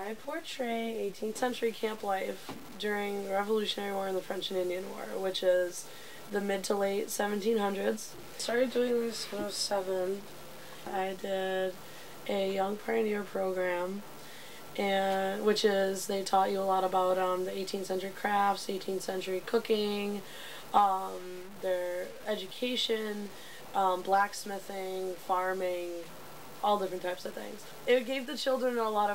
I portray 18th century camp life during the Revolutionary War and the French and Indian War, which is the mid to late 1700s. I started doing this when I was 7. I did a Young Pioneer program, and which is they taught you a lot about the 18th century crafts, 18th century cooking, their education, blacksmithing, farming, all different types of things. It gave the children a lot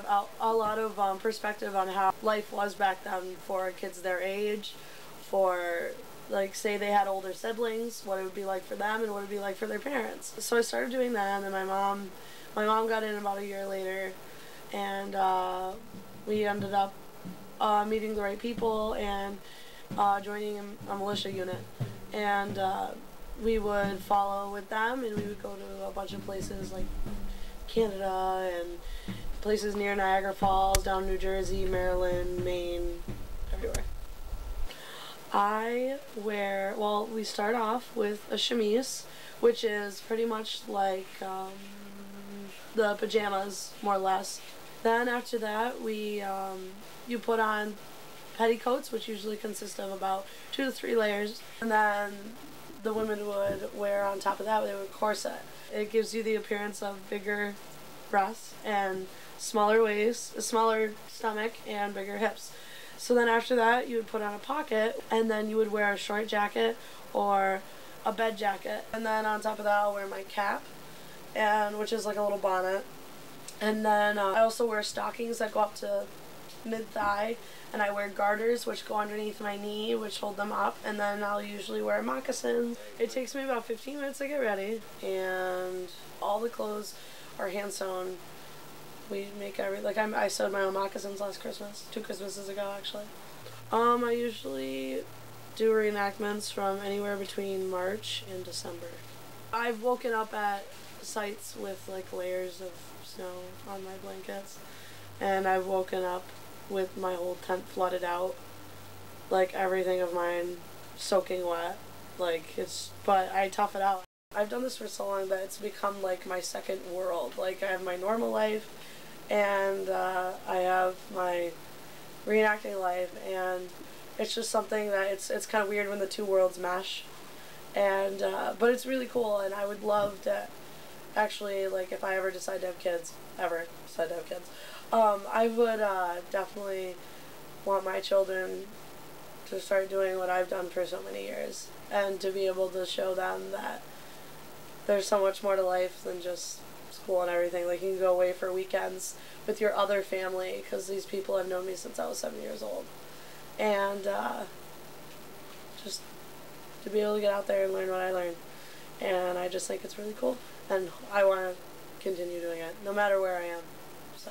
of perspective on how life was back then for kids their age, for like say they had older siblings, what it would be like for them and what it would be like for their parents. So I started doing that, and then my mom got in about a year later, and we ended up meeting the right people and joining a militia unit, and we would follow with them, and we would go to a bunch of places like Canada and places near Niagara Falls, down New Jersey, Maryland, Maine, everywhere. We start off with a chemise, which is pretty much like the pajamas, more or less. Then after that, you put on petticoats, which usually consist of about 2 to 3 layers, and then the women would wear on top of that, they would corset. It gives you the appearance of bigger breasts and smaller waist, a smaller stomach, and bigger hips. So then after that, you would put on a pocket, and then you would wear a short jacket or a bed jacket. And then on top of that, I'll wear my cap, which is like a little bonnet. And then I also wear stockings that go up to mid-thigh, and I wear garters which go underneath my knee, which hold them up, and then I'll usually wear moccasins. It takes me about 15 minutes to get ready, and all the clothes are hand-sewn. We make I sewed my own moccasins last Christmas, 2 Christmases ago actually. I usually do reenactments from anywhere between March and December. I've woken up at sites with like layers of snow on my blankets, and I've woken up with my whole tent flooded out, like everything of mine soaking wet. But I tough it out. I've done this for so long that it's become like my second world. Like I have my normal life, and I have my reenacting life, and it's just something that it's kind of weird when the 2 worlds mesh, and but it's really cool, and I would love to actually, like, if I ever decide to have kids, I would definitely want my children to start doing what I've done for so many years, and to be able to show them that there's so much more to life than just school and everything. Like, you can go away for weekends with your other family, because these people have known me since I was 7 years old, and just to be able to get out there and learn what I learned. And I just think it's really cool, and I want to continue doing it no matter where I am. So